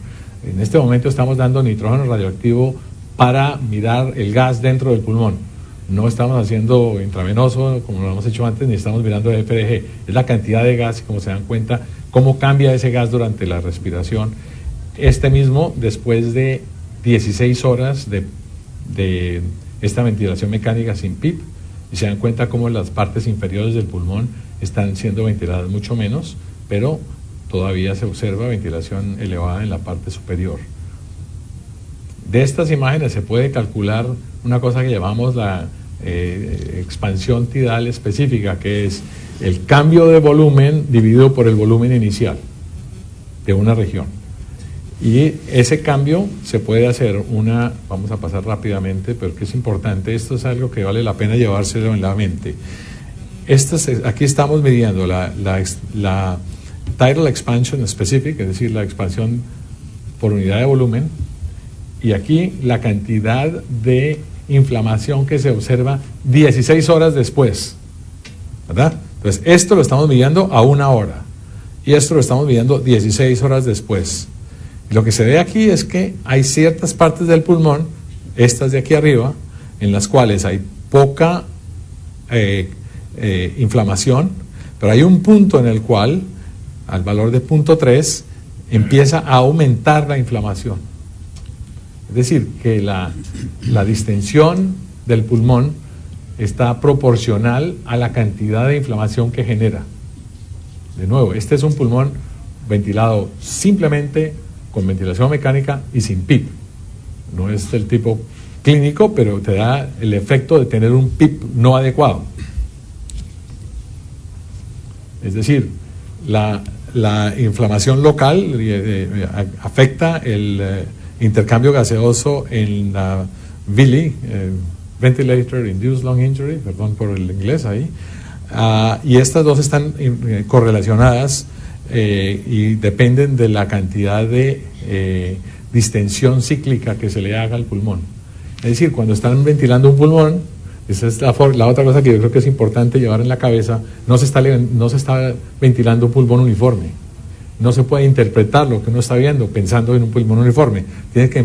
En este momento estamos dando nitrógeno radioactivo para mirar el gas dentro del pulmón. No estamos haciendo intravenoso como lo hemos hecho antes, ni estamos mirando el FDG. Es la cantidad de gas, y como se dan cuenta, cómo cambia ese gas durante la respiración. Después de 16 horas de de esta ventilación mecánica sin PIP y se dan cuenta cómo las partes inferiores del pulmón están siendo ventiladas mucho menos, pero todavía se observa ventilación elevada en la parte superior. De estas imágenes se puede calcular una cosa que llamamos la expansión tidal específica, que es el cambio de volumen dividido por el volumen inicial de una región. Y ese cambio se puede hacer vamos a pasar rápidamente, pero que es importante, esto es algo que vale la pena llevárselo en la mente. Aquí estamos midiendo la tidal expansion specific, es decir, la expansión por unidad de volumen, y aquí la cantidad de inflamación que se observa 16 horas después, ¿verdad? Entonces, esto lo estamos midiendo a 1 hora, y esto lo estamos midiendo 16 horas después. Lo que se ve aquí es que hay ciertas partes del pulmón, estas de aquí arriba, en las cuales hay poca inflamación, pero hay un punto en el cual, al valor de 0.3, empieza a aumentar la inflamación. Es decir, que la distensión del pulmón está proporcional a la cantidad de inflamación que genera. De nuevo, este es un pulmón ventilado simplemente con ventilación mecánica y sin PIP. No es del tipo clínico, pero te da el efecto de tener un PIP no adecuado. Es decir, la inflamación local afecta el intercambio gaseoso en la VILI, Ventilator Induced Lung Injury, perdón por el inglés ahí, y estas dos están correlacionadas y dependen de la cantidad de distensión cíclica que se le haga al pulmón. Es decir, cuando están ventilando un pulmón, esa es la otra cosa que yo creo que es importante llevar en la cabeza, no se está ventilando un pulmón uniforme. No se puede interpretar lo que uno está viendo pensando en un pulmón uniforme. Tienes que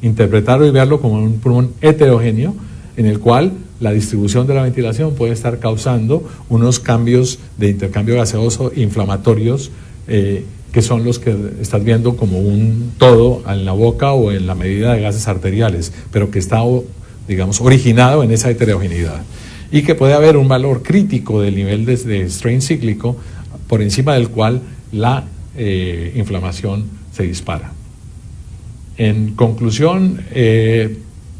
interpretarlo y verlo como un pulmón heterogéneo, en el cual la distribución de la ventilación puede estar causando unos cambios de intercambio gaseoso inflamatorios que son los que estás viendo como un todo en la boca o en la medida de gases arteriales, pero que está, digamos, originado en esa heterogeneidad. Y que puede haber un valor crítico del nivel de strain cíclico por encima del cual la inflamación se dispara. En conclusión,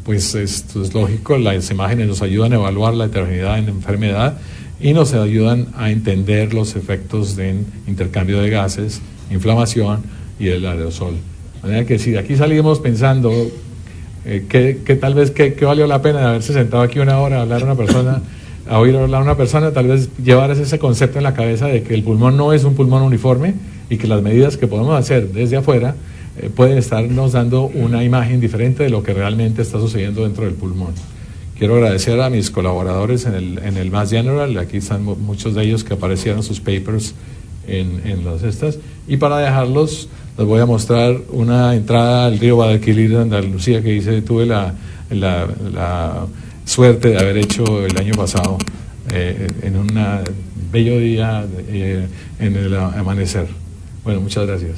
pues esto es lógico, las imágenes nos ayudan a evaluar la heterogeneidad en la enfermedad y nos ayudan a entender los efectos de intercambio de gases, inflamación y el aerosol. De manera que si de aquí salimos pensando que tal vez que valió la pena de haberse sentado aquí 1 hora a hablar a una persona, a oír hablar a una persona, tal vez llevar ese concepto en la cabeza de que el pulmón no es un pulmón uniforme y que las medidas que podemos hacer desde afuera pueden estarnos dando una imagen diferente de lo que realmente está sucediendo dentro del pulmón. Quiero agradecer a mis colaboradores en el Mass General, aquí están muchos de ellos que aparecieron sus papers en las estas, y para dejarlos les voy a mostrar una entrada al río Guadalquivir de Andalucía que tuve la suerte de haber hecho el año pasado en un bello día en el amanecer. Bueno, muchas gracias.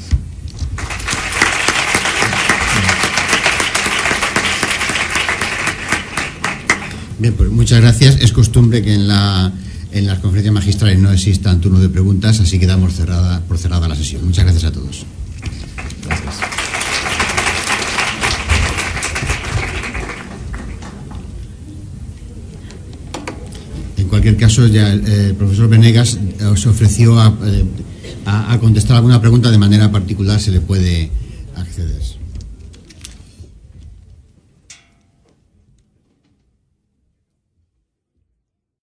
Bien, pues muchas gracias. Es costumbre que en las conferencias magistrales no existan turno de preguntas, así que damos por cerrada la sesión. Muchas gracias a todos. Gracias. En cualquier caso, ya el profesor Venegas se ofreció a contestar alguna pregunta de manera particular, se le puede acceder.